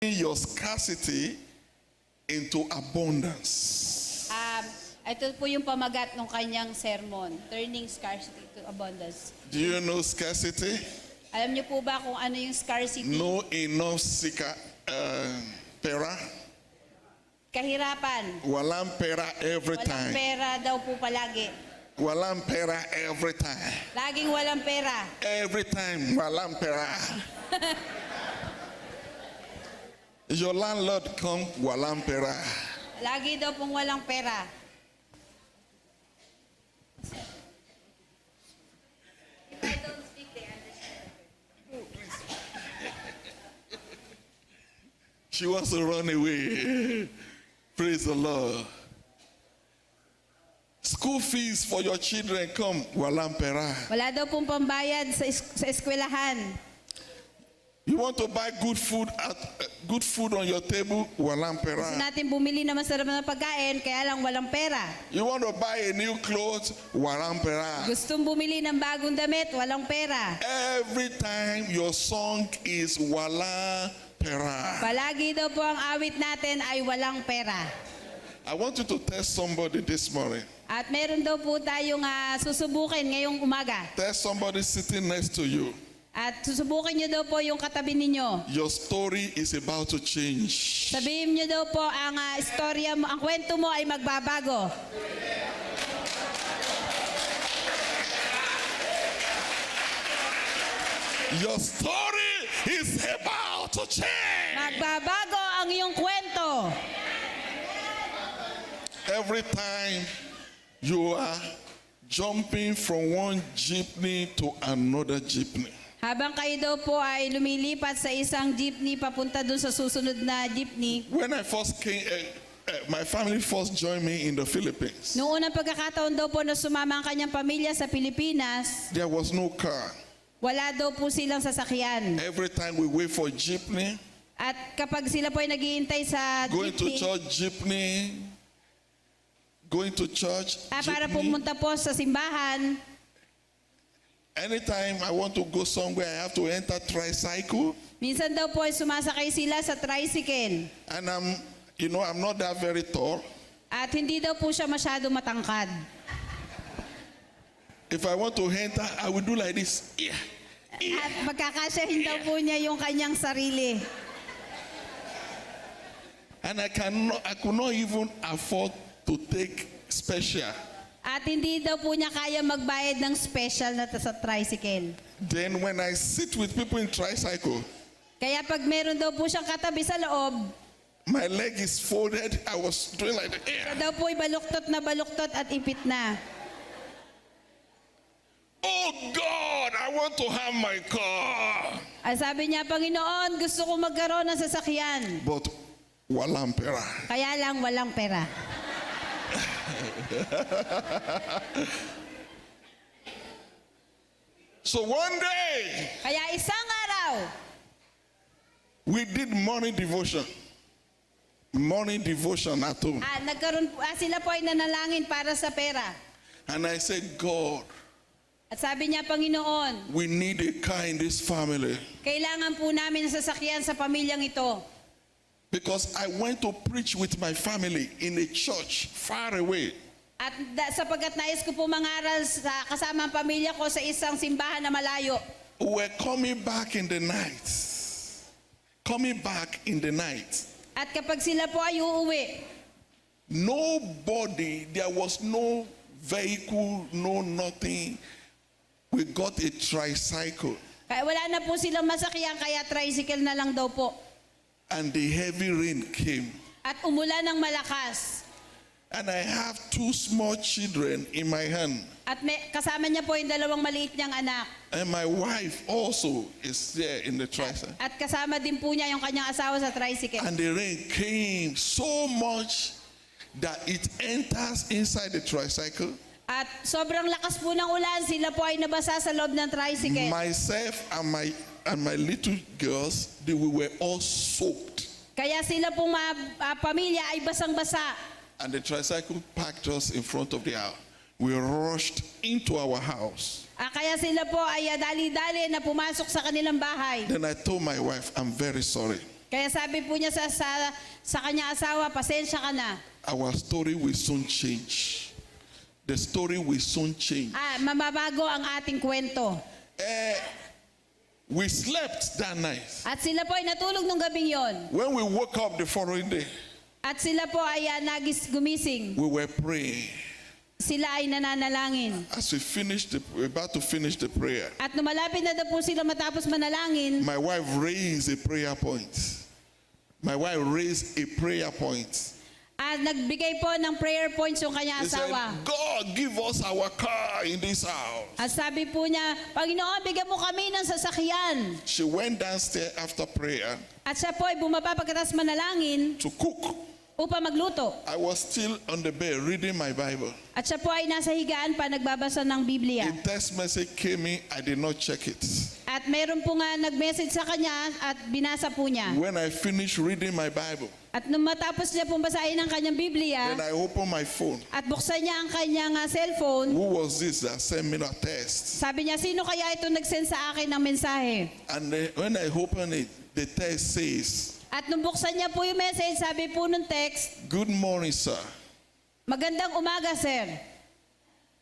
your scarcity into abundance. Ito po yung pamagat ng kanyang sermon, turning scarcity to abundance. Do you know scarcity? Alam niyo po ba kung ano yung scarcity? No enough pera. Kahirapan. Walang pera every Walang time. pera daw po palagi. Walang pera every time. Laging walang pera. Every time walang pera. Your landlord come walang pera. Lagi daw pong walang pera. If I don't speak, they understand. She wants to run away. Praise the Lord. School fees for your children come walang pera. Wala daw pong pambayad sa eskwelahan. You want to buy good food on your table walang Gusto pera. natin bumili na masarap na pagkain, kaya lang walang pera. You want to buy a new clothes walang pera. Gustong bumili ng bagong damit, walang pera. Every time your song is walang pera. Palagi daw po ang awit natin ay walang pera. I want you to tell somebody this morning. At meron daw po tayong susubukin ngayong umaga. Tell somebody sitting next to you. At susubukin niyo daw po yung katabi ninyo. Your story is about to change. Sabihin niyo daw po ang istorya mo, ang kwento mo ay magbabago. Your story is about to change. Magbabago ang iyong kwento. Every time you are jumping from one jeepney to another jeepney. Habang kayo daw po ay lumilipat sa isang jeepney papunta dun sa susunod na jeepney. When I first came, my family first joined me in the Philippines. Noong unang pagkakataon daw po na sumama ang kanyang pamilya sa Pilipinas, There was no car. wala daw po silang sasakyan. Every time we wait for jeepney, At kapag sila po ay naghihintay sa going to jeepney, church, jeepney, going to church, para jeepney. pumunta po sa simbahan, Anytime I want to go somewhere, I have to enter tricycle. minsan daw po ay sumasakay sila sa tricycle. And I'm not that very tall. At hindi daw po siya masyado matangkad. If I want to enter, I will do like this. Yeah. At magkakasyahin daw po niya yung kanyang sarili. And I could not even afford to take special. At hindi daw po niya kaya magbayad ng special na sa tricycle. Then when I sit with people in tricycle, Kaya pag meron daw po siyang katabi sa loob, my leg is folded. I was doing like that. siya Yeah. daw po ay baluktot at ipit na. Oh God, I want to have my car. Ay sabi niya, Panginoon, gusto ko magkaroon ng sasakyan. But walang pera. Kaya lang walang pera. So one day, Kaya isang araw, we did morning devotion. Morning devotion at home. sila po ay nanalangin para sa pera. And I said, God, At sabi niya, Panginoon, we need a car in this family. kailangan po namin ng sasakyan sa pamilyang ito. Because I went to preach with my family in a church far away. At sapagkat nais ko po mangaral sa kasama ang pamilya ko sa isang simbahan na malayo. We were coming back in the night. Coming back in the night. At kapag sila po ay uuwi, Nobody, there was no vehicle, no nothing. We got a tricycle. kaya wala na po silang masakyan, kaya tricycle na lang daw po. And the heavy rain came. At umulan ng malakas. And I have two small children in my hand. At kasama niya po yung dalawang maliit niyang anak. And my wife also is there in the tricycle. At kasama din po niya yung kanyang asawa sa tricycle. And the rain came so much that it enters inside the tricycle. At sobrang lakas po ng ulan, sila po ay nabasa sa loob ng tricycle. Myself and my little girls, we were all soaked. Kaya sila pong pamilya ay basang-basa. And the tricycle packed us in front of the house. We rushed into our house. Kaya sila po ay dali-dali na pumasok sa kanilang bahay. Then I told my wife, I'm very sorry. Kaya sabi po niya sa kanyang asawa, pasensya ka na. Our story will soon change. The story will soon change. Mababago ang ating kwento. We slept that night. At sila po ay natulog nung gabing yon. When we woke up the following day, At sila po ay gumising. we were praying. Sila ay nananalangin. As we're about to finish the prayer, At numalapit na daw po sila matapos manalangin, my wife raised a prayer point. My wife raised a prayer point. at nagbigay po ng prayer points yung kanyang He said, asawa. God, give us our car in this house. At sabi po niya, Panginoon, bigyan mo kami ng sasakyan. She went downstairs after prayer At siya po ay bumaba pagkatapos manalangin to cook. upang magluto. I was still on the bed reading my Bible. At siya po ay nasa higaan pa nagbabasa ng Biblia. A text message came in. I did not check it. At meron po nga nag-message sa kanya at binasa po niya. When I finished reading my Bible, At nung matapos niya pong basahin ang kanyang Biblia, then I opened my phone. at buksan niya ang kanyang cellphone, Who was this that sent me that text? sabi niya, sino kaya ito nag-send sa akin ng mensahe? And then when I opened it, the text says, At nung buksan niya po yung message, sabi po ng text, "Good morning, sir. magandang umaga, sir.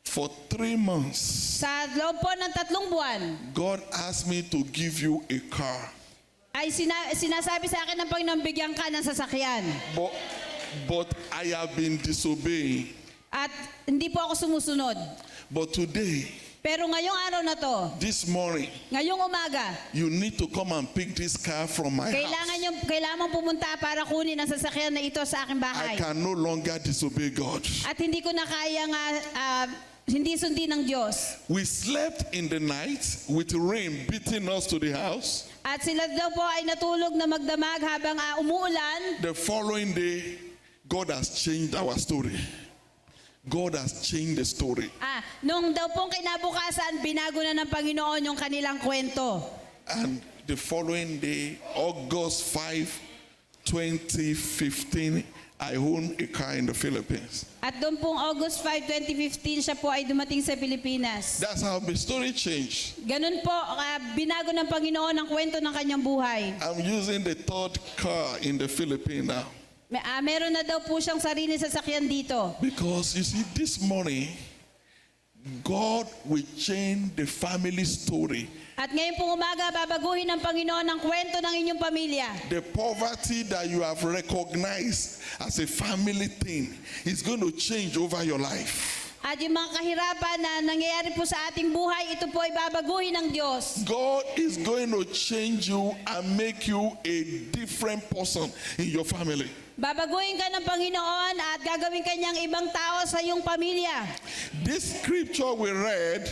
For 3 months, Sa loob po ng 3 buwan, God asked me to give you a car. ay sinasabi sa akin ng Panginoon, bigyan ka ng sasakyan. But I have been disobeying. At hindi po ako sumusunod. But today, Pero ngayong araw na to, this morning, ngayong umaga, you need to come and pick this car from my house. kailangan mong pumunta para kunin ang sasakyan na ito sa aking I bahay. can no longer disobey God." At hindi ko na kaya nga hindi sundin ng Diyos. We slept in the night with rain beating us to the house. At sila daw po ay natulog na magdamag habang umuulan. The following day, God has changed our story. God has changed the story. Nung daw pong kinabukasan, binago na ng Panginoon yung kanilang kwento. And the following day, August 5, 2015, I owned a car in the Philippines. At doon pong August 5, 2015, siya po ay dumating sa Pilipinas. That's how the story changed. Ganun po, binago ng Panginoon ang kwento ng kanyang buhay. I'm using the 3rd car in the Philippines now. Meron na daw po siyang sarili sasakyan dito. Because you see, this morning, God will change the family story. At ngayon pong umaga, babaguhin ng Panginoon ang kwento ng inyong pamilya. The poverty that you have recognized as a family thing is going to change over your life. At yung mga kahirapan na nangyayari po sa ating buhay, ito po ay babaguhin ng Diyos. God is going to change you and make you a different person in your family. Babaguhin ka ng Panginoon at gagawin kanyang ibang tao sa iyong pamilya. This scripture we read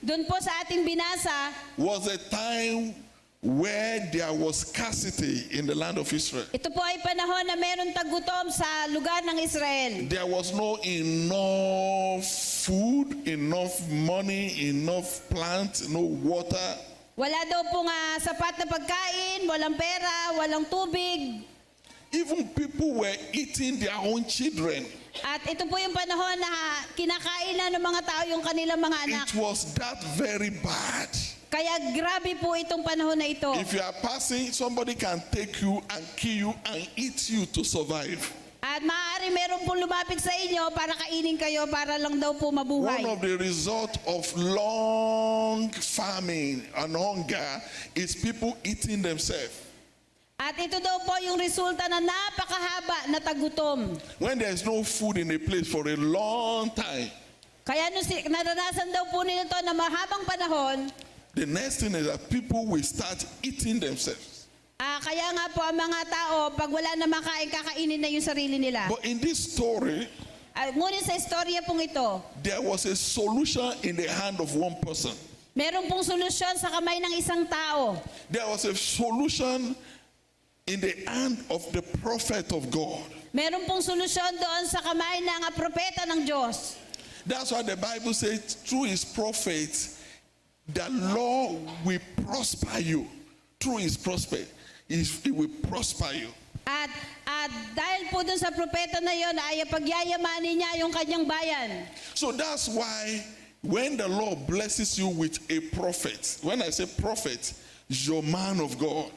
Doon po sa ating binasa, was a time where there was scarcity in the land of Israel. ito po ay panahon na meron tagutom sa lugar ng Israel. There was no enough food, enough money, enough plants, no water. Wala daw pong sapat na pagkain, walang pera, walang tubig. Even people were eating their own children. At ito po yung panahon na kinakain na ng mga tao yung kanilang mga anak. It was that very bad. Kaya grabe po itong panahon na ito. If you are passing, somebody can take you and kill you and eat you to survive. At maaari meron pong lumapit sa inyo para kainin kayo para lang daw po mabuhay. One of the results of long famine and hunger is people eating themselves. At ito daw po yung resulta na napakahaba na tagutom. When there's no food in a place for a long time, Kaya nung naranasan daw po nila ito na mahabang panahon, the next thing is that people will start eating themselves. kaya nga po ang mga tao, pag wala na makain, kakainin na yung sarili nila. But in this story, Ngunit sa istorya pong ito, there was a solution in the hand of one person. meron pong solusyon sa kamay ng isang tao. There was a solution in the hand of the prophet of God. Meron pong solusyon doon sa kamay ng propeta ng Diyos. That's why the Bible says, through his prophets, the Lord will prosper you. Through his prophet, he will prosper you. At dahil po doon sa propeta na yon ay pagyayamanin niya yung kanyang bayan. So that's why when the Lord blesses you with a prophet, when I say prophet, you're man of God.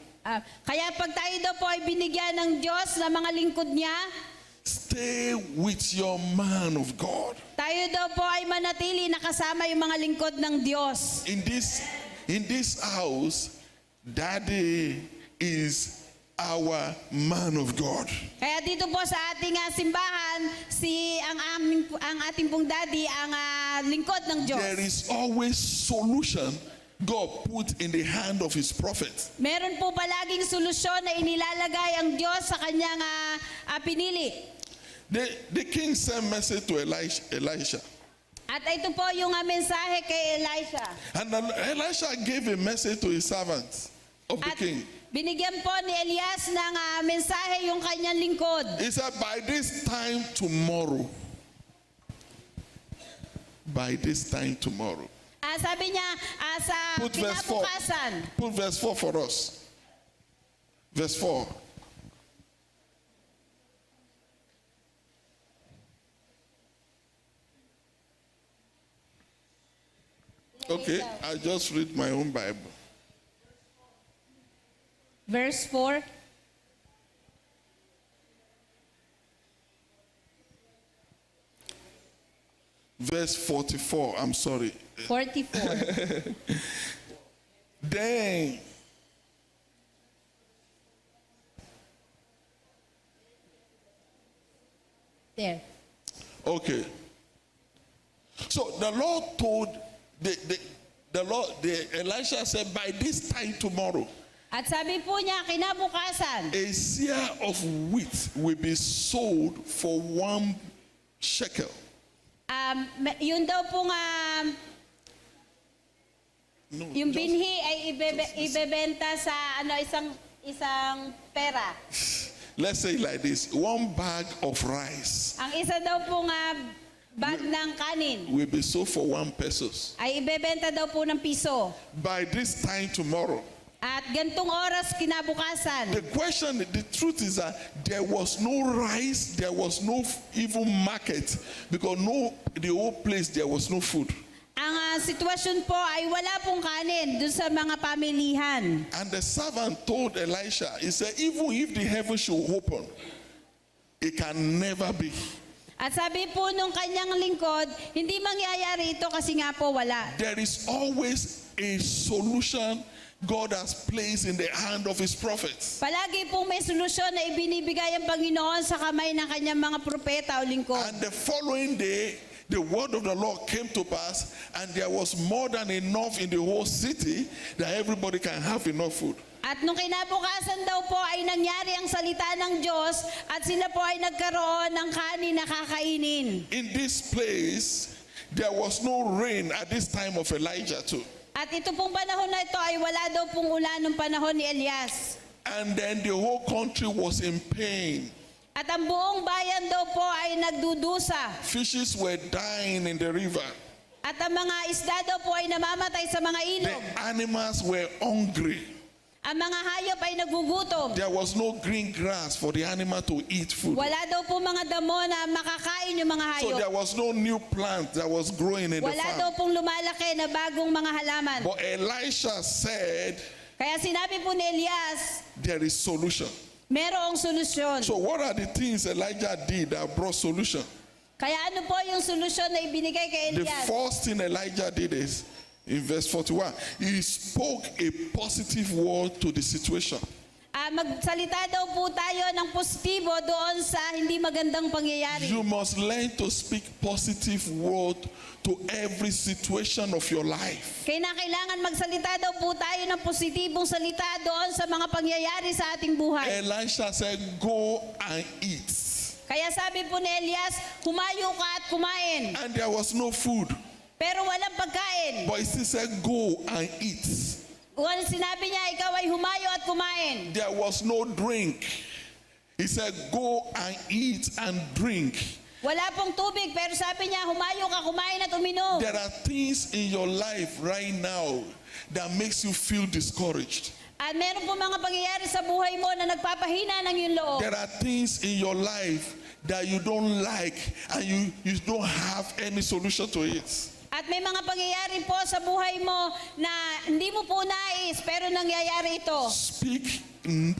Kaya pag tayo daw po ay binigyan ng Diyos na mga lingkod niya, stay with your man of God. tayo daw po ay manatili nakasama yung mga lingkod ng Diyos. In this house, Daddy is our man of God. Kaya dito po sa ating simbahan, ang ating pong daddy ang lingkod ng Diyos. There is always solution God put in the hand of his prophet. Meron po palaging solusyon na inilalagay ang Diyos sa kanyang pinili. The king sent message to Elisha. At ito po yung mensahe kay Elisha. And Elisha gave a message to his servants of the At king. binigyan po ni Elias ng mensahe yung kanyang lingkod. He said, by this time tomorrow. By this time tomorrow. Sabi niya, sa Put verse 4. kinabukasan. Put verse 4 for us. Verse 4. Okay, I just read my own Bible. Verse 4. Verse 44, I'm sorry. 44. Then There. okay. So the Lord told the Elisha said, by this time tomorrow, At sabi po niya, kinabukasan, a seah of wheat will be sold for 1 shekel. yun daw pong No, yung just- binhi ay ibebenta sa isang pera. let's say it like this: 1 bag of rice Ang isa daw pong bag ng kanin will be sold for 1 pesos. ay ibebenta daw po ng piso. By this time tomorrow. At gantong oras kinabukasan. The question, the truth is that there was no rice, there was no even market, because the whole place there was no food. Ang sitwasyon po ay wala pong kanin dun sa mga pamilihan. And the servant told Elisha, he said, even if the heaven should open, it can never be. At sabi po nung kanyang lingkod, hindi mangyayari ito kasi nga po wala. There is always a solution God has placed in the hand of his prophets. Palagi pong may solusyon na ibinibigay ang Panginoon sa kamay ng kanyang mga propeta o lingkod. And the following day, the word of the Lord came to pass, and there was more than enough in the whole city that everybody can have enough food. At nung kinabukasan daw po ay nangyari ang salita ng Diyos at sila po ay nagkaroon ng kanin na kakainin. In this place, there was no rain at this time of Elijah too. At ito pong panahon na ito ay wala daw pong ulan ng panahon ni Elias. And then the whole country was in pain. At ang buong bayan daw po ay nagdudusa. Fishes were dying in the river. At ang mga isda daw po ay namamatay sa mga The ilog. animals were hungry. Ang mga hayop ay nagugutom. There was no green grass for the animal to eat food. Wala daw po mga damo na makakain yung mga So hayop. there was no new plant that was growing in the Wala daw farm. pong lumalaki na bagong mga halaman. But Elisha said, Kaya sinabi po ni Elias, there is solution. merong solusyon. So what are the things Elijah did that brought solution? Kaya ano po yung solusyon na ibinigay kay The Elias? first thing Elijah did is, in verse 41, he spoke a positive word to the situation. Magsalita daw po tayo ng positibo doon sa hindi magandang pangyayari. You must learn to speak positive word to every situation of your life. Kaya kailangan magsalita daw po tayo ng positibong salita doon sa mga pangyayari sa ating buhay. Elisha said, go and eat. Kaya sabi po ni Elias, humayo ka at kumain. And there was no food. Pero walang pagkain. But he still said, go and eat. Kung sinabi niya, ikaw ay humayo at kumain. There was no drink. He said, go and eat and drink. Wala pong tubig, pero sabi niya, humayo ka, kumain at uminom. There are things in your life right now that makes you feel discouraged. At meron po mga pangyayari sa buhay mo na nagpapahina ng iyong loob. There are things in your life that you don't like and you don't have any solution to it. At may mga pangyayari po sa buhay mo na hindi mo po nais, pero nangyayari ito. Speak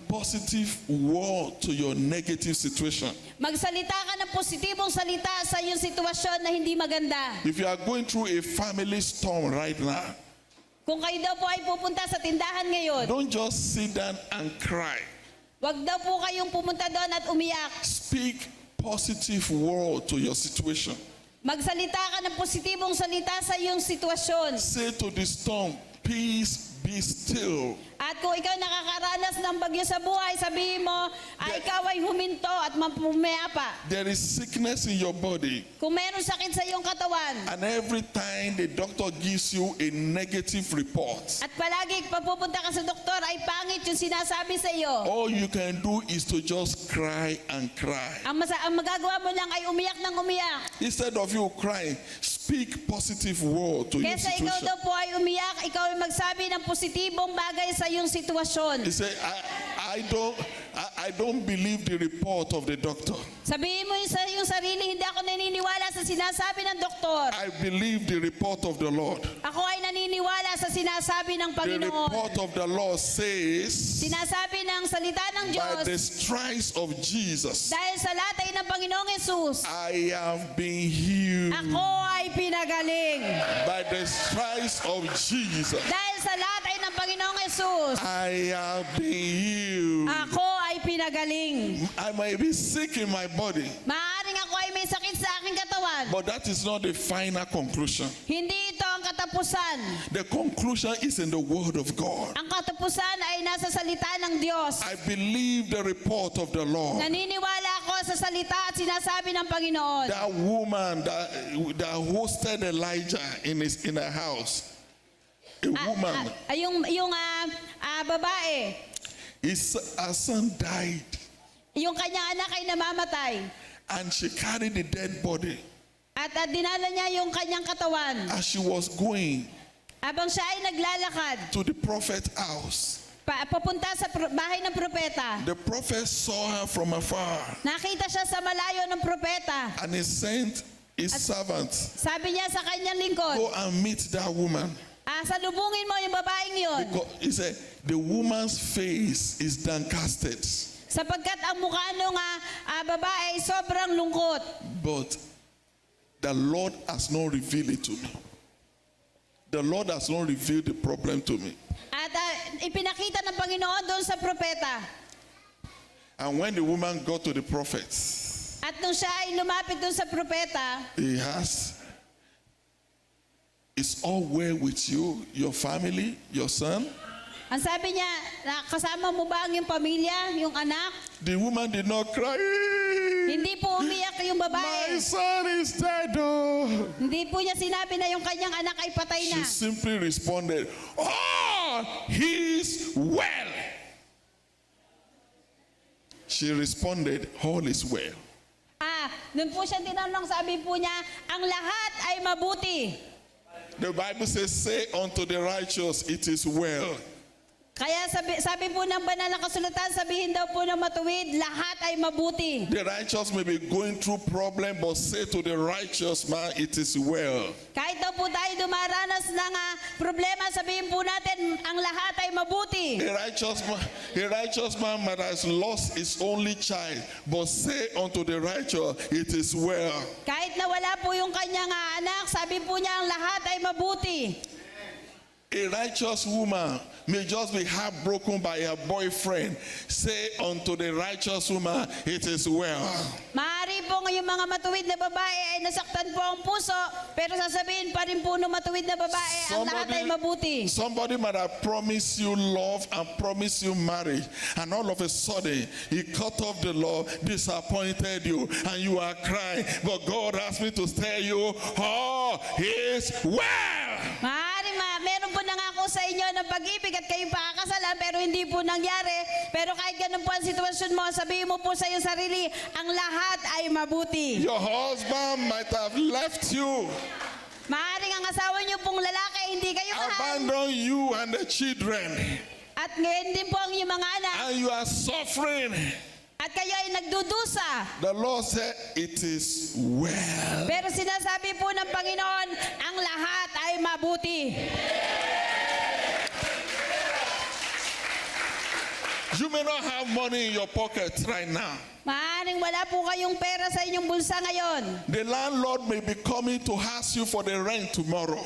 positive word to your negative situation. Magsalita ka ng positibong salita sa iyong sitwasyon na hindi maganda. If you are going through a family storm right now, Kung kayo daw po ay pupunta sa tindahan ngayon, don't just sit down and cry. wag daw po kayong pumunta doon at umiyak. Speak positive word to your situation. Magsalita ka ng positibong salita sa iyong sitwasyon. Say to the storm, peace, be still. At kung ikaw nakakaranas ng bagyo sa buhay, sabihin mo, ikaw ay huminto at pumayapa. There is sickness in your body, Kung meron sakit sa iyong katawan, and every time the doctor gives you a negative report, at palagi pag pupunta ka sa doktor ay pangit yung sinasabi sa iyo. all you can do is to just cry and cry. Ang magagawa mo lang ay umiyak ng umiyak. Instead of you crying, speak positive word to your Kesa ikaw situation. daw po ay umiyak, ikaw ay magsabi ng positibong bagay sa iyong sitwasyon. He said, I don't believe the report of the doctor. Sabihin mo sa iyong sarili, hindi ako naniniwala sa sinasabi ng doktor. I believe the report of the Lord. Ako ay naniniwala sa sinasabi ng The Panginoon. report of the Lord says, Sinasabi ng salita ng by the Diyos, stripes of Jesus, dahil sa latay ng Panginoong Yesus, I have been healed. ako ay pinagaling. By the stripes of Jesus, Dahil sa latay ng Panginoong Yesus, I have been healed. ako ay pinagaling. I may be sick in my body, Maaaring ako ay may sakit sa aking katawan. but that is not the final conclusion. Hindi ito ang katapusan. The conclusion is in the Word of God. Ang katapusan ay nasa salita ng Diyos. I believe the report of the Lord. Naniniwala ako sa salita at sinasabi ng Panginoon. That woman that hosted Elijah in her house, a woman, Yung babae, her son died, yung kanyang anak ay namamatay. and she carried the dead body. At dinala niya yung kanyang katawan. As she was going Habang siya ay naglalakad, to the prophet's house, papunta sa bahay ng propeta. the prophet saw her from afar, Nakita siya sa malayo ng propeta. and he sent his servant, Sabi niya sa kanyang lingkod, go and meet that woman. salubungin mo yung babaeng yon. Because he said, the woman's face is downcasted, Sapagkat ang mukha nung babae ay sobrang lungkot. but the Lord has not revealed it to me. The Lord has not revealed the problem to me. At ipinakita ng Panginoon doon sa propeta. And when the woman got to the prophet, At nung siya ay lumapit doon sa propeta, he asked, is all well with you, your family, your son? ang sabi niya, kasama mo ba ang iyong pamilya, yung anak? The woman did not cry. Hindi po umiyak yung My babae. son is dead. Oh. Hindi po niya sinabi na yung kanyang anak ay patay She na. simply responded, oh, he's well. She responded, all is well. Doon po siya tinanong, sabi po niya, ang lahat ay mabuti. The Bible says, say unto the righteous, it is well. Kaya sabi po ng banal na kasulatan, sabihin daw po ng matuwid, lahat ay mabuti. The righteous may be going through problem, but say to the righteous man, it is well. Kahit daw po tayo dumaranas ng problema, sabihin po natin, ang lahat ay mabuti. A righteous man might have lost his only child, but say unto the righteous, it is well. Kahit na wala po yung kanyang anak, sabi po niya, ang lahat ay mabuti. A righteous woman may just be heartbroken by her boyfriend. Say unto the righteous woman, it is well. Maaari po ngayong mga matuwid na babae ay nasaktan po ang puso, pero sasabihin pa rin po ng matuwid na babae, ang lahat ay mabuti. Somebody might have promised you love and promised you marriage, and all of a sudden he cut off the love, disappointed you, and you are crying. But God asked me to tell you, all is well. Maaari meron po nangako sa inyo ng pag-ibig at kayo pakakasalan pero hindi po nangyari. Pero kahit ganun po ang sitwasyon mo, sabihin mo po sa iyong sarili, ang lahat ay mabuti. Your husband might have left you, Maaring ang asawa niyo pong lalaki, hindi kayo mahal. abandon you and the children, At ngayon din po ang iyong mga anak. and you are suffering. At kayo ay nagdudusa. The Lord said, it is well. Pero sinasabi po ng Panginoon, ang lahat ay mabuti. You may not have money in your pocket right now. Maaaring wala po kayong pera sa inyong bulsa ngayon. The landlord may be coming to ask you for the rent tomorrow.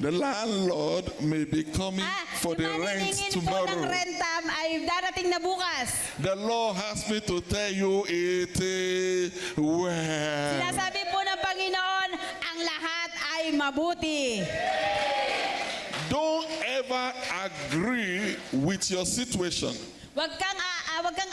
The landlord may be coming for the yung rent maniningil po ng tomorrow. renta ay darating na bukas. The Lord has me to tell you it is well. Sinasabi po ng Panginoon, ang lahat ay mabuti. Don't ever agree with your situation. Huwag kang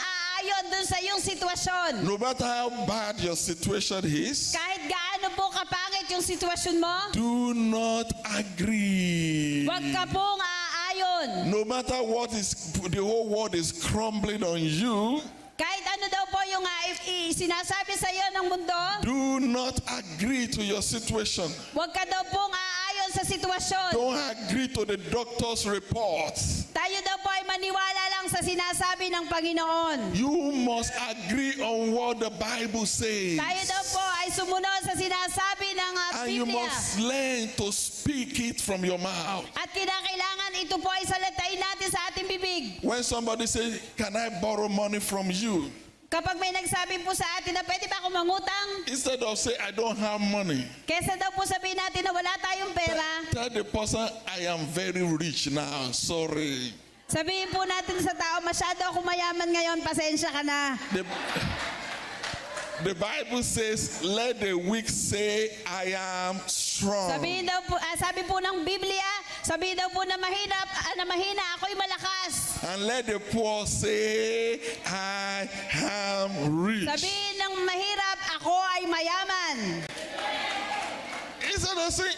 aayon dun sa iyong sitwasyon. No matter how bad your situation is, Kahit gaano po kapangit yung sitwasyon mo, do not agree. huwag ka pong aayon. No matter what is, the whole world is crumbling on you, Kahit ano daw po yung sinasabi sa iyo ng mundo, do not agree to your situation. huwag ka daw pong aayon sa sitwasyon. Don't agree to the doctor's reports. Tayo daw po ay maniwala lang sa sinasabi ng Panginoon. You must agree on what the Bible says. Tayo daw po ay sumunod sa sinasabi ng And you Biblia. must learn to speak it from your mouth. At kinakailangan ito po ay salitain natin sa ating bibig. When somebody says, "Can I borrow money from you?" Kapag may nagsabi po sa atin na pwede ba ako mangutang, Instead of saying, "I don't have money," kesa daw po sabihin natin na wala tayong pera, tell the person, "I am very rich now. Sorry." sabihin po natin sa tao, masyado ako mayaman ngayon, pasensya ka na. The Bible says, "Let the weak say, I am strong." Sabihin daw po, sabi po ng Biblia, sabihin daw po na mahina, ako'y malakas. And let the poor say, "I am rich." Sabihin ng mahirap, ako ay mayaman. Instead of saying,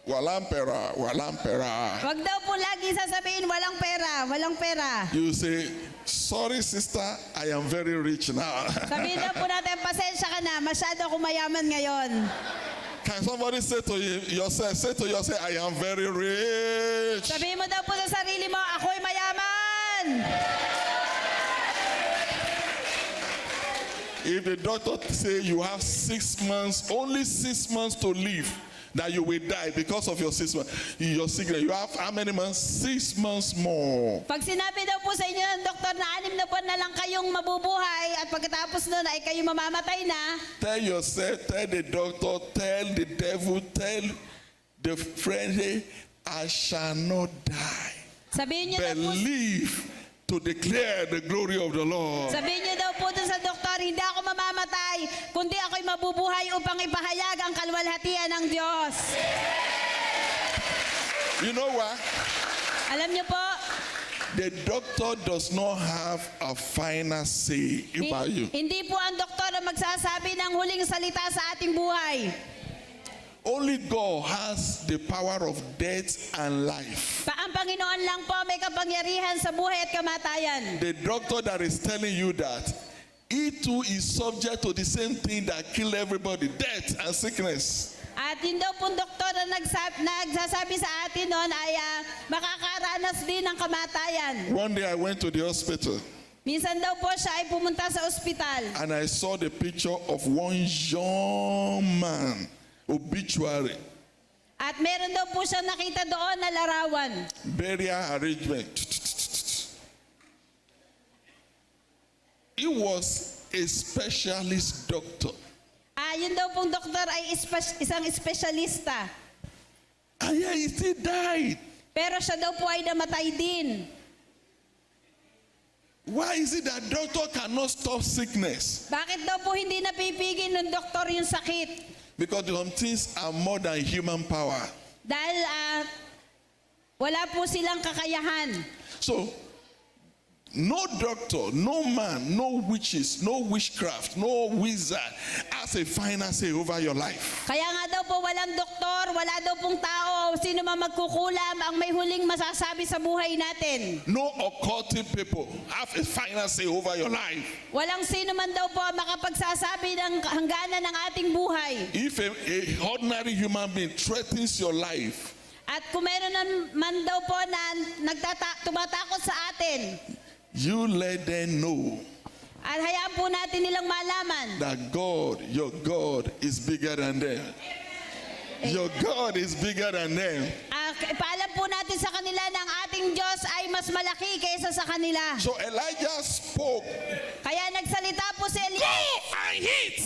"Walang pera, walang pera," Wag daw po lagi sasabihin, walang pera, walang pera. you say, "Sorry, sister, I am very rich now." Sabihin daw po natin, pasensya ka na, masyado ako mayaman ngayon. Can somebody say to yourself, "I am very rich"? Sabihin mo daw po sa sarili mo, ako'y mayaman. If the doctor say you have 6 months, only 6 months to live, that you will die because of your 6 months, your sickness, you have how many months? 6 months more. Pag sinabi daw po sa inyo ng doktor na 6 na buwan na lang kayong mabubuhay at pagkatapos nun ay kayo mamamatay na, Tell yourself, tell the doctor, tell the devil, tell the friend, "Hey, I shall not die." sabihin nyo daw po, Believe to declare the glory of the Lord. sabihin nyo daw po dun sa doktor, hindi ako mamamatay, kundi ako'y mabubuhay upang ipahayag ang kalwalhatian ng Diyos. You know what? Alam nyo po, The doctor does not have a final say about you. hindi po ang doktor ang magsasabi ng huling salita sa ating buhay. Only God has the power of death and life. Ang Panginoon lang po may kapangyarihan sa buhay at kamatayan. The doctor that is telling you that, he too is subject to the same thing that kill everybody, death and sickness. At yun daw pong doktor na nagsasabi sa atin noon ay makakaranas din ng kamatayan. One day I went to the hospital Minsan daw po siya ay pumunta sa ospital. and I saw the picture of one young man, obituary, At meron daw po siyang nakita doon na larawan. burial arrangement. He was a specialist doctor. Yun daw pong doktor ay isang espesyalista. And yet he still died. Pero siya daw po ay namatay din. Why is it that doctor cannot stop sickness? Bakit daw po hindi napipigil ng doktor yung sakit? Because some things are more than human power. Dahil wala po silang kakayahan. So, no doctor, no man, no witches, no witchcraft, no wizard has a final say over your life. Kaya nga daw po walang doktor, wala daw pong tao, sino man magkukulam ang may huling masasabi sa buhay natin. No occultic people have a final say over your life. Walang sino man daw po makapagsasabi ng hangganan ng ating buhay. If a ordinary human being threatens your life, At kung meron man daw po na tumatakot sa atin, you let them know at hayaan po natin nilang malaman that God, your God, is bigger than them. Your God is bigger than them. ipaalam po natin sa kanila na ang ating Diyos ay mas malaki kaysa sa kanila. So Elijah spoke, Kaya nagsalita po si go Elias. and eat.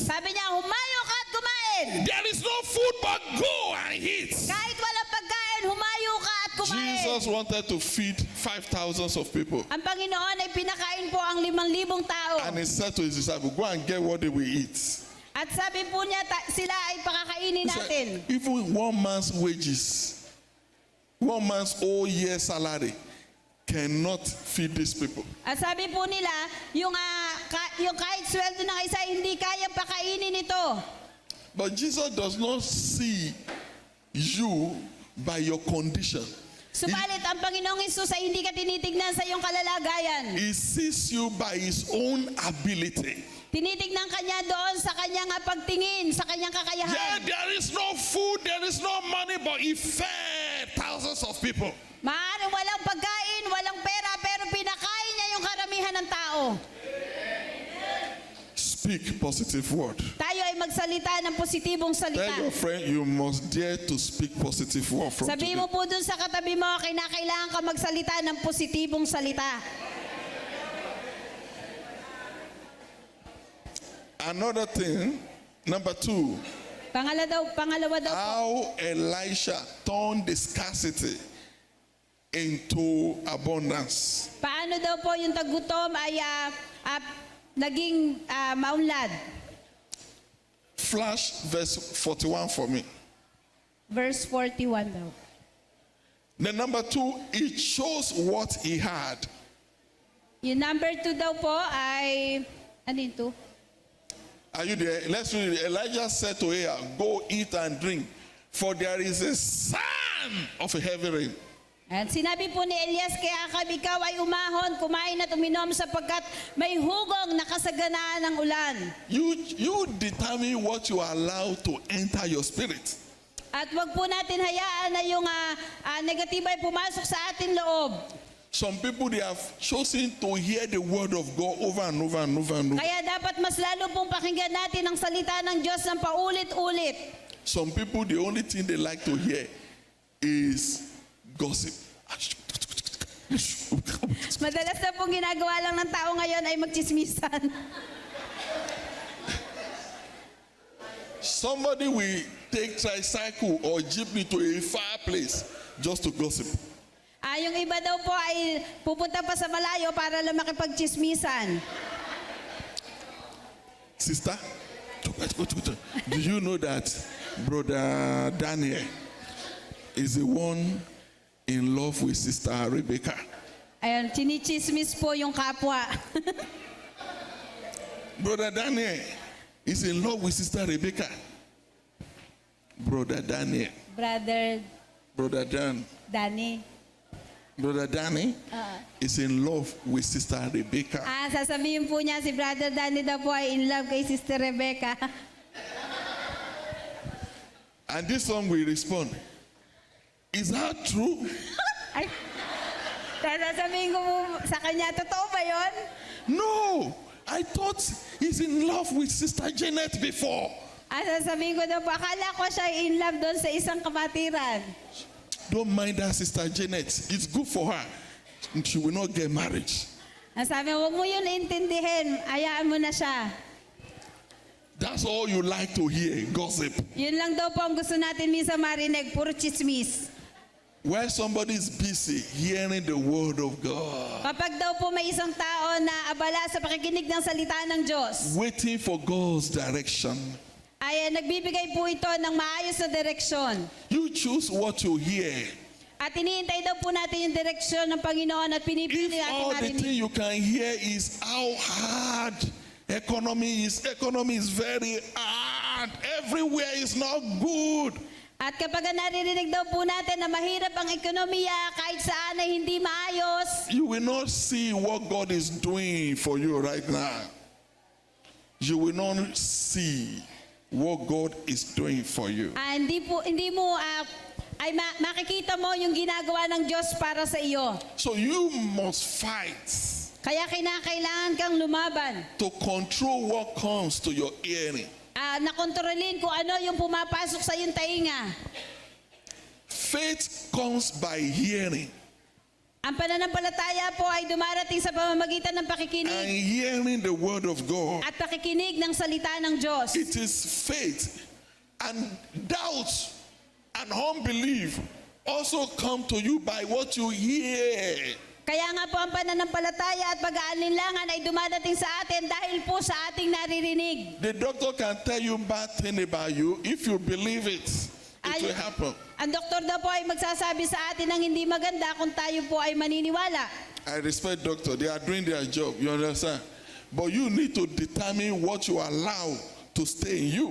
Sabi niya, humayo ka at kumain. There is no food but go and eat. Kahit walang pagkain, humayo ka at kumain. Jesus wanted to feed 5,000 of people. Ang Panginoon ay pinakain po ang 5,000 tao. And he said to his disciples, go and get what they will eat. At sabi po niya, sila ay pakakainin He said, natin. even one man's wages, one man's whole year salary cannot feed these people. At sabi po nila, yung kahit sweldo ng isa, hindi kayang pakainin ito. But Jesus does not see you by your condition. Subalit, ang Panginoong Hesus ay hindi ka tinitignan sa iyong kalalagayan. He sees you by his own ability. Tinitignan ka niya doon sa kanyang pagtingin, sa kanyang Yeah, kakayahan. there is no food, there is no money, but he fed thousands of people. Maaaring walang pagkain, walang pera, pero pinakain niya yung karamihan ng tao. Speak positive word. Tayo ay magsalita ng positibong salita. Tell your friend you must dare to speak positive word from Sabi today. mo po dun sa katabi mo, kinakailangan ka magsalita ng positibong salita. Another thing, number 2, Pangalawa daw po, how Elisha turned the scarcity into abundance. paano daw po yung tagutom ay naging maunlad. Flash verse 41 for me. Verse 41 daw. Then number 2, it shows what he had. Yung number 2 daw po ay, ano yun to? Are you there? Let's read it. Elijah said to Ahab, go eat and drink, for there is a sign of a heavy rain. At sinabi po ni Elias kay Akab, ikaw ay umahon, kumain at uminom sapagkat may hugong nakasaganaan ng ulan. You determine what you allow to enter your spirit. At wag po natin hayaan na yung negatibo ay pumasok sa ating loob. Some people, they have chosen to hear the word of God over and over and over and over. Kaya dapat mas lalo pong pakinggan natin ang salita ng Diyos ng paulit-ulit. Some people, the only thing they like to hear is gossip. Madalas na pong ginagawa lang ng tao ngayon ay magchismisan. Somebody will take tricycle or jeepney to a far place just to gossip. Yung iba daw po ay pupunta pa sa malayo para lang makipagchismisan. Sister, do you know that Brother Daniel is the one in love with Sister Rebecca? Ayun, chinichismis po yung kapwa. Brother Daniel is in love with Sister Rebecca. Brother Daniel. Brother Danny. Brother Danny is in love with Sister Rebecca. Sasabihin po niya si Brother Danny daw po ay in love kay Sister Rebecca. And this song will respond, is that true? Ay, sasabihin ko po sa kanya, totoo ba yun? No, I thought he's in love with Sister Janet before. Sasabihin ko daw po, akala ko siya in love doon sa isang kapatiran. Don't mind that Sister Janet. It's good for her. She will not get married. Sabi, huwag mo yun intindihin, ayaan mo na siya. That's all you like to hear, gossip. Yun lang daw po ang gusto natin minsan marinig, puro chismis. Where somebody is busy hearing the word of God, Kapag daw po may isang tao na abala sa pakikinig ng salita ng Diyos, waiting for God's direction, ay nagbibigay po ito ng maayos na direksyon. you choose what to hear. At iniintay daw po natin yung direksyon ng Panginoon at pinipili If natin all the marinig. thing you can hear is how hard economy is very hard. Everywhere is not good. At kapag naririnig daw po natin na mahirap ang ekonomiya, kahit saan ay hindi maayos, You will not see what God is doing for you right now. You will not see what God is doing for you. hindi mo makikita mo yung ginagawa ng Diyos para sa iyo. So you must fight Kaya kinakailangan kang lumaban. to control what comes to your hearing. Nakontrolin kung ano yung pumapasok sa iyong tainga. faith comes by hearing, Ang pananampalataya po ay dumarating sa pamamagitan ng and pakikinig hearing the word of God. at pakikinig ng salita ng Diyos. It is faith, and doubt and unbelief also come to you by what you hear. Kaya nga po ang pananampalataya at pag-aalinlangan ay dumadating sa atin dahil po sa ating naririnig. The doctor can tell you bad thing about you. If you believe it, it will happen. Ang doktor daw po ay magsasabi sa atin ng hindi maganda kung tayo po ay maniniwala. I respect doctor. They are doing their job. You understand? But you need to determine what you allow to stay in you.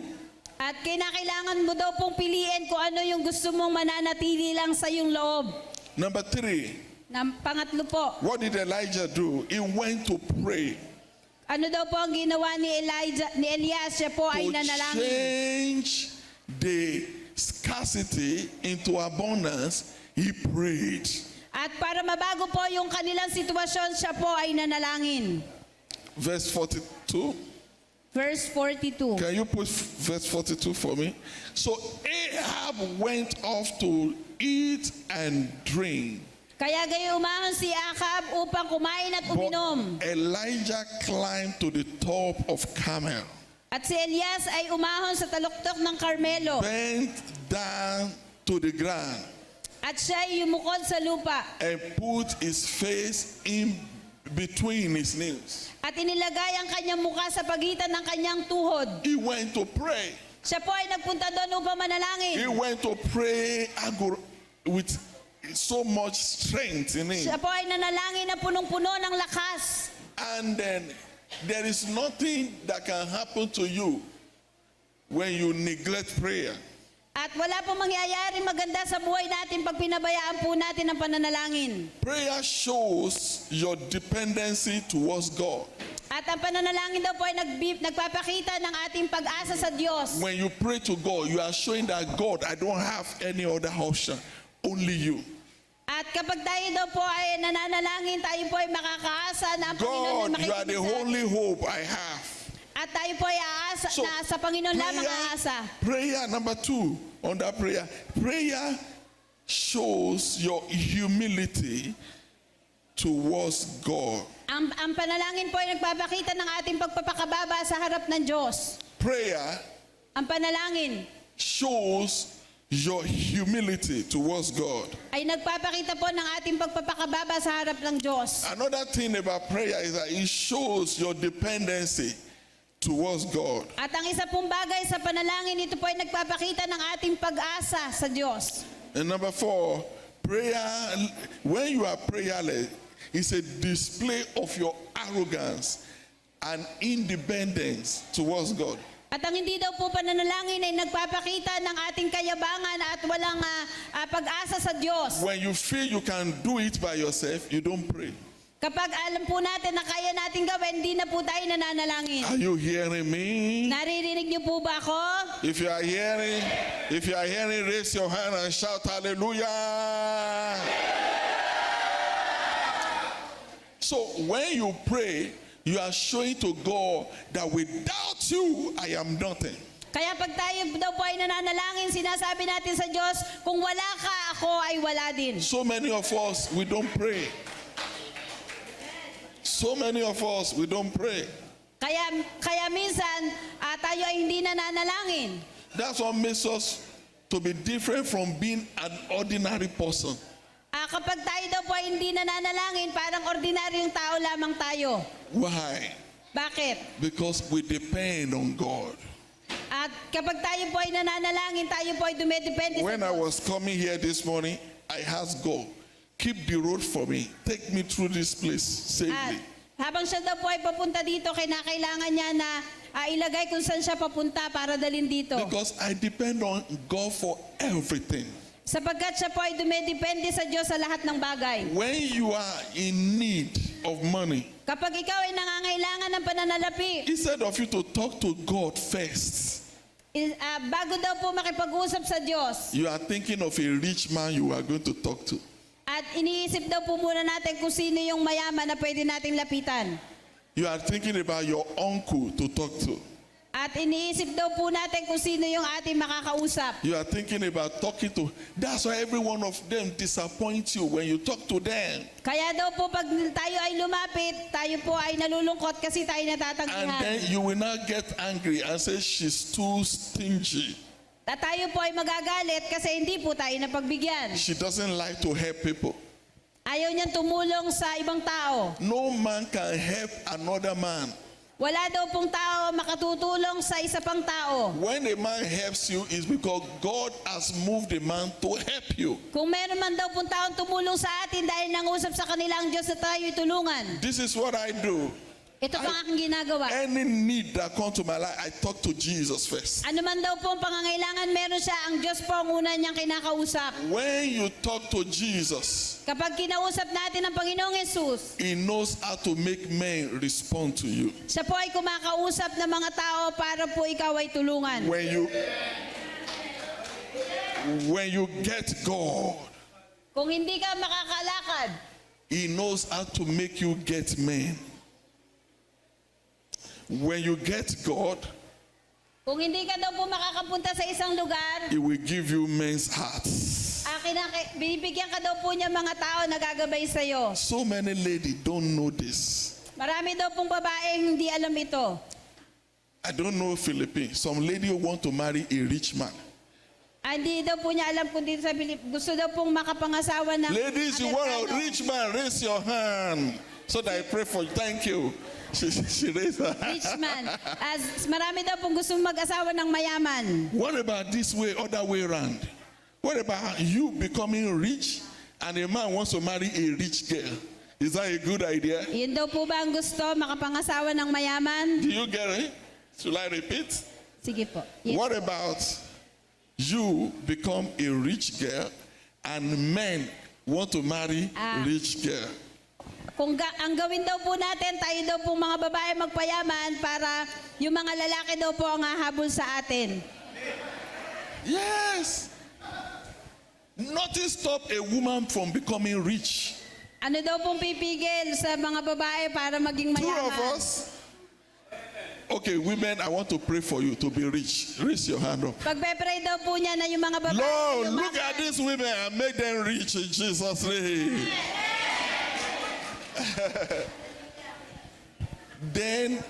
At kinakailangan mo daw pong piliin kung ano yung gusto mong mananatili lang sa iyong loob. Number 3, Pangatlo po, what did Elijah do? He went to pray ano daw po ang ginawa ni Elias? Siya po ay to nanalangin. change the scarcity into abundance. He prayed. At para mabago po yung kanilang sitwasyon, siya po ay nanalangin. Verse 42. Verse 42. Can you put verse 42 for me? So Ahab went off to eat and drink. Kaya gayon umahon si Ahab upang kumain at uminom. But Elijah climbed to the top of Carmel, At si Elias ay umahon sa taluktok ng Carmelo. bent down to the ground, At siya ay yumukod sa lupa. and put his face in between his knees. At inilagay ang kanyang mukha sa pagitan ng kanyang tuhod. He went to pray. Siya po ay nagpunta doon upang He manalangin. went to pray with so much strength in him. Siya po ay nanalangin na punong-puno ng lakas. And then there is nothing that can happen to you when you neglect prayer. At wala pong mangyayari maganda sa buhay natin pag pinabayaan po natin ang pananalangin. Prayer shows your dependency towards God. At ang pananalangin daw po ay nagpapakita ng ating pag-asa sa Diyos. When you pray to God, you are showing that God, I don't have any other option, only you. At kapag tayo daw po ay nananalangin, tayo po ay makakaasa na ang Panginoon God, ay you are the makikinig sa only atin. hope I have. At tayo po ay aasa So, na sa Panginoon lamang aasa. prayer number 2, under prayer shows your humility towards God. Ang panalangin po ay nagpapakita ng ating pagpapakababa sa harap ng Diyos. Prayer Ang panalangin shows your humility towards God. ay nagpapakita po ng ating pagpapakababa sa harap ng Diyos. Another thing about prayer is that it shows your dependency towards God. At ang isa pong bagay sa panalangin, ito po ay nagpapakita ng ating pag-asa sa Diyos. And number 4, prayer, when you are prayerless, it's a display of your arrogance and independence towards God. At ang hindi daw po pananalangin ay nagpapakita ng ating kayabangan at walang pag-asa sa Diyos. When you feel you can do it by yourself, you don't pray. Kapag alam po natin na kaya natin gawin, hindi na po tayo nananalangin. Are you hearing me? Naririnig niyo po ba ako? If you are hearing, raise your hand and shout hallelujah. So when you pray, you are showing to God that without you, I am nothing. Kaya pag tayo daw po ay nananalangin, sinasabi natin sa Diyos, kung wala ka, ako ay wala din. So many of us, we don't pray. So many of us, we don't pray. Kaya minsan, tayo ay hindi nananalangin. That's what makes us to be different from being an ordinary person. Kapag tayo daw po ay hindi nananalangin, parang ordinaryong tao lamang tayo. Why? Bakit? Because we depend on God. At kapag tayo po ay nananalangin, tayo po ay dumedepende sa When I Diyos. was coming here this morning, I asked God, keep the road for me. Take me through this place At safely. habang siya daw po ay papunta dito, kinakailangan niya na ilagay kung saan siya papunta para dalhin dito. Because I depend on God for everything. Sapagkat siya po ay dumedepende sa Diyos sa lahat ng bagay. When you are in need of money, Kapag ikaw ay nangangailangan ng pananalapi, instead of you to talk to God first, bago daw po makipag-usap sa Diyos, you are thinking of a rich man you are going to talk to. at iniisip daw po muna natin kung sino yung mayaman na pwede nating lapitan. You are thinking about your uncle to talk to. At iniisip daw po natin kung sino yung ating makakausap. You are thinking about talking to. That's why every one of them disappoint you when you talk to them. Kaya daw po pag tayo ay lumapit, tayo po ay nalulungkot kasi tayo And natatanggihan. then you will not get angry and say she's too stingy. At tayo po ay magagalit kasi hindi po tayo napagbigyan. She doesn't like to help people. Ayaw niyang tumulong sa ibang tao. No man can help another man. Wala daw pong tao makatutulong sa isa pang tao. When a man helps you, it's because God has moved the man to help you. Kung meron man daw pong taong tumulong sa atin dahil nangusap sa kanilang Diyos na tayo tulungan. This is what I do. Ito pang aking ginagawa. Any need that comes to my life, I talk to Jesus first. Ano man daw po ang pangangailangan, meron siya. Ang Diyos po ang una niyang kinakausap. When you talk to Jesus, Kapag kinausap natin ang Panginoong Yesus, He knows how to make men respond to you. siya po ay kumakausap ng mga tao para po ikaw ay tulungan. When you get God, Kung hindi ka makakalakad, He knows how to make you get men. When you get God, kung hindi ka daw po makakapunta sa isang lugar, He will give you men's hearts. binibigyan ka daw po niya mga tao na gagabay sa iyo. So many ladies don't know this. Marami daw pong babaeng hindi alam ito. I don't know Philippines. Some lady want to marry a rich man. Hindi daw po niya alam kung dito sa Pilipinas. Gusto daw pong makapangasawa ng Ladies, you want a Amerikano. rich man, raise your hand. So that I pray for you. Thank you. She raised her hand. Rich man. Marami daw pong gustong mag-asawa ng mayaman. What about this way, other way around? What about you becoming rich and a man wants to marry a rich girl? Is that a good idea? Yun daw po ba ang gusto, makapangasawa ng mayaman? Do you get it? Should I repeat? Sige po. Yes. What about you become a rich girl and men want to marry a rich girl? Kung ang gawin daw po natin, tayo daw po mga babae magpayaman para yung mga lalaki daw po ang hahabol sa atin. Yes. Nothing stop a woman from becoming rich. Ano daw pong pipigil sa mga babae para maging Two mayaman? of us. Okay, women, I want to pray for you to be rich. Raise your hand up. Pagpe-pray daw po niya na yung mga babae. Lord, yumaman. look at these women and make them rich in Jesus' name. Then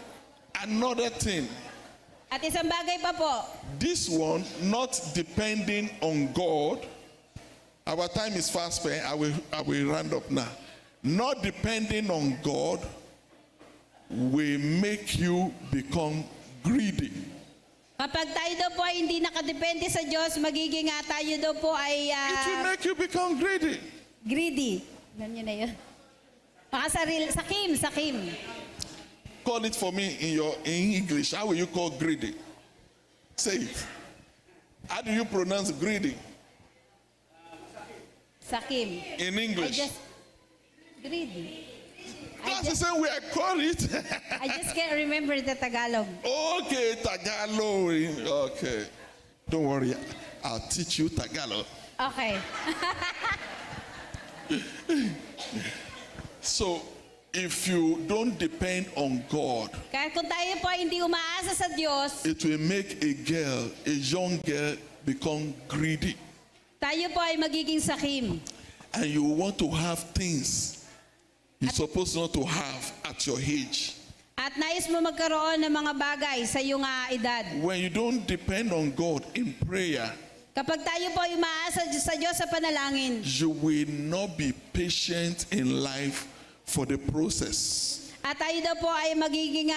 another thing, At isang bagay pa po, this one not depending on God. Our time is fast spent. I will round up now. Not depending on God will make you become greedy. kapag tayo daw po ay hindi nakadepende sa Diyos, magiging tayo daw po ay It will make you become greedy. greedy. Alam niyo na yun. Sakim. Call it for me in English. How will you call greedy? Say it. How do you pronounce greedy Sakim. in I English? just, greedy. That's the same way I call it. I just can't remember the Tagalog. Okay, Tagalog. Okay. Don't worry. I'll teach you Tagalog. Okay. So, if you don't depend on God, Kaya kung tayo po ay hindi umaasa sa Diyos, it will make a young girl, become greedy. tayo po ay magiging sakim. And you want to have things you're supposed not to have at your age. At nais mo magkaroon ng mga bagay sa iyong edad. When you don't depend on God in prayer, Kapag tayo po ay umaasa sa Diyos sa panalangin, you will not be patient in life for the process. at tayo daw po ay magiging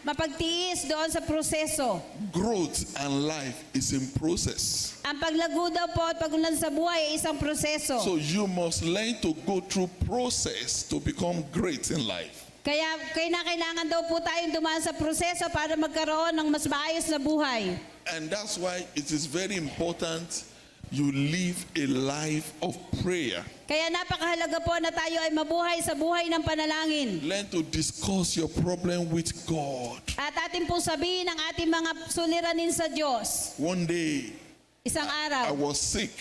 mapagtiis doon sa proseso. Growth and life is in process. Ang paglago daw po at pagunlad sa buhay ay isang proseso. So you must learn to go through process to become great in life. Kaya kailangan daw po tayong dumaan sa proseso para magkaroon ng mas maayos na buhay. And that's why it is very important you live a life of prayer. Kaya napakahalaga po na tayo ay mabuhay sa buhay ng panalangin. Learn to discuss your problem with God. At atin pong sabihin ang ating mga suliranin sa Diyos. One day, Isang I araw, was sick.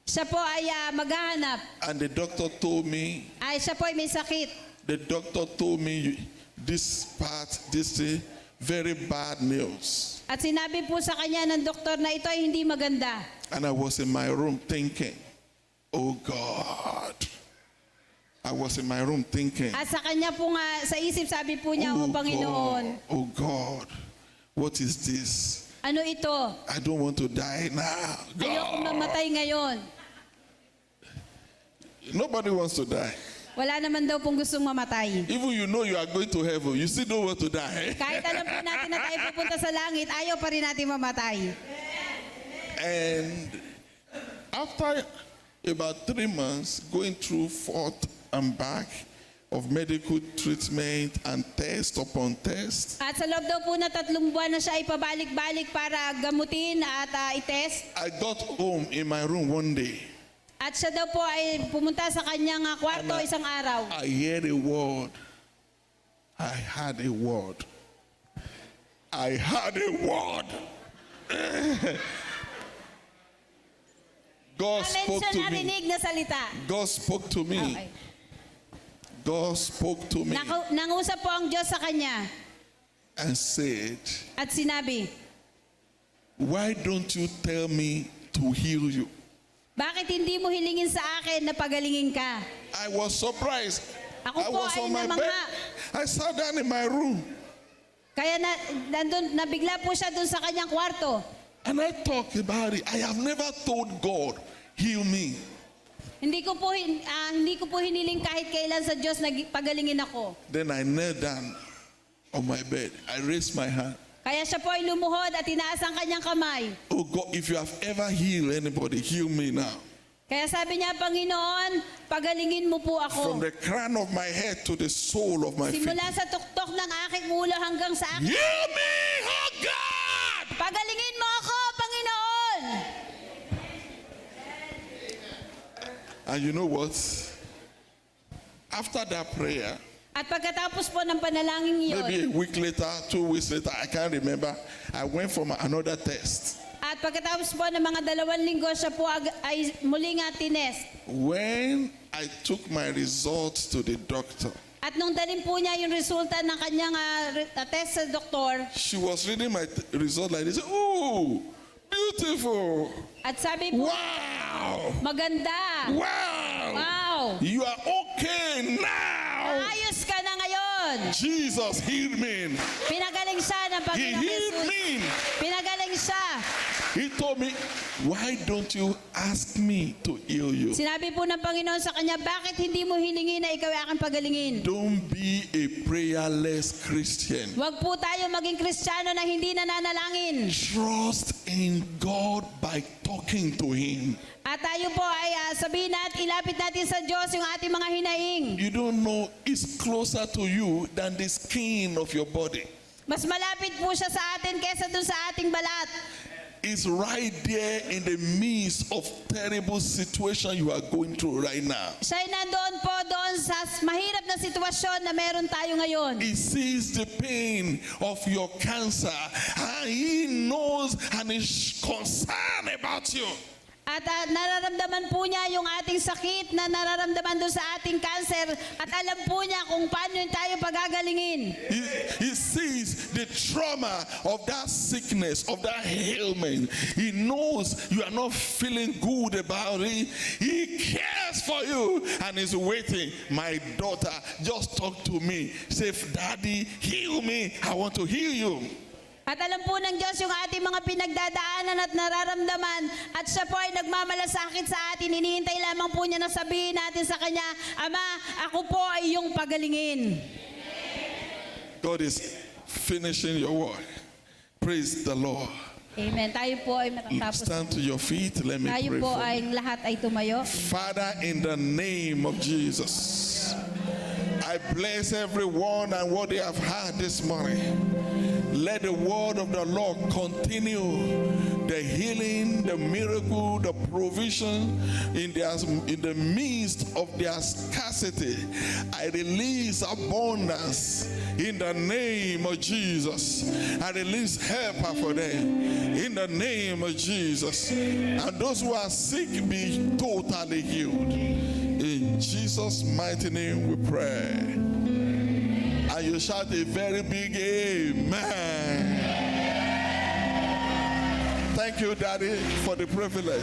siya po ay maghahanap. And the doctor told me, Ay siya po ay may sakit. this part, this thing, very bad news. At sinabi po sa kanya ng doktor na ito ay hindi maganda. And I was in my room thinking, oh God. I was in my room thinking, At sa kanya po nga, sa isip sabi po niya, oh O Panginoon, God, oh God, what is this? ano ito? I don't want to die now. Ayoko God. mamatay ngayon. Nobody wants to die. Wala naman daw pong gustong mamatay. Even you know you are going to heaven, you still don't want to die. Kahit alam po natin na tayo pupunta sa langit, ayaw pa rin natin mamatay. And after about 3 months, going through forth and back of medical treatment and test upon test, At sa loob daw po na 3 buwan na siya ay pabalik-balik para gamutin at i-test. I got home in my room one day. At siya daw po ay pumunta sa kanyang kwarto isang araw. I heard a word. I had a word. I had a word. God Alin spoke siya to me. narinig na salita? God spoke to me. Okay. God spoke to me Nangusap po ang Diyos sa kanya and said, at sinabi, why don't you tell me to heal you? bakit hindi mo hilingin sa akin na pagalingin ka? I was surprised. Ako I po was ay on my namangha. bed. I sat down in my room Kaya nabigla po siya dun sa kanyang kwarto. and I talked about it. I have never told God, heal me. Hindi ko po hiniling kahit kailan sa Diyos na pagalingin ako. Then I knelt down on my bed. I raised my hand. Kaya siya po ay lumuhod at tinaas ang kanyang kamay. Oh God, if you have ever healed anybody, heal me now. Kaya sabi niya, Panginoon, pagalingin mo po From ako. the crown of my head to the sole of my feet. Simula sa tuktok ng aking ulo hanggang sa aking... Heal me, oh God! Pagalingin mo ako, Panginoon! And you know what? After that prayer, At pagkatapos po ng panalangin maybe iyon, a week later, 2 weeks later, I can't remember, I went for another test. at pagkatapos po ng mga 2 linggo, siya po ay muli nga tinest. When I took my results to the doctor, At nung dalhin po niya yung resulta ng kanyang test sa doktor, she was reading my result like this. Oh, beautiful. at sabi po, Wow. maganda. Wow. Wow! You are okay now. Ayos ka na ngayon! Jesus healed me. Pinagaling siya ng He Panginoong healed Jesus. me. Pinagaling siya. He told me, why don't you ask me to heal you? Sinabi po ng Panginoon sa kanya, bakit hindi mo hilingin na ikaw ay aking pagalingin? Don't be a prayerless Christian. Huwag po tayo maging Kristiyano na hindi nananalangin. Trust in God by talking to Him. At tayo po ay sabihin natin, ilapit natin sa Diyos yung ating mga hinaing. You don't know it's closer to you than the skin of your body. Mas malapit po siya sa atin kesa dun sa ating balat. It's right there in the midst of terrible situation you are going through right now. Siya ay nandoon po doon sa mahirap na sitwasyon na meron tayo ngayon. He sees the pain of your cancer and He knows and is concerned about you. At nararamdaman po niya yung ating sakit na nararamdaman doon sa ating cancer at alam po niya kung paano yun tayo pagagalingin. He sees the trauma of that sickness, of that ailment. He knows you are not feeling good about it. He cares for you and is waiting. My daughter, just talk to me. Say, Daddy, heal me. I want to heal you. At alam po ng Diyos yung ating mga pinagdadaanan at nararamdaman at siya po ay nagmamalasakit sa atin. Hinihintay lamang po niya na sabihin natin sa Kanya, Ama, ako po ay iyong pagalingin. God is finishing your work. Praise the Lord. Amen. Tayo po ay matatapos. Stand to your feet. Let me Tayo pray po for you. ay lahat ay tumayo. Father, in the name of Jesus, I bless everyone and what they have heard this morning. Let the word of the Lord continue the healing, the miracle, the provision in the midst of their scarcity. I release abundance in the name of Jesus. I release help for them in the name of Jesus. And those who are sick be totally healed. In Jesus' mighty name we pray. And you shout a very big amen. Thank you, Daddy, for the privilege.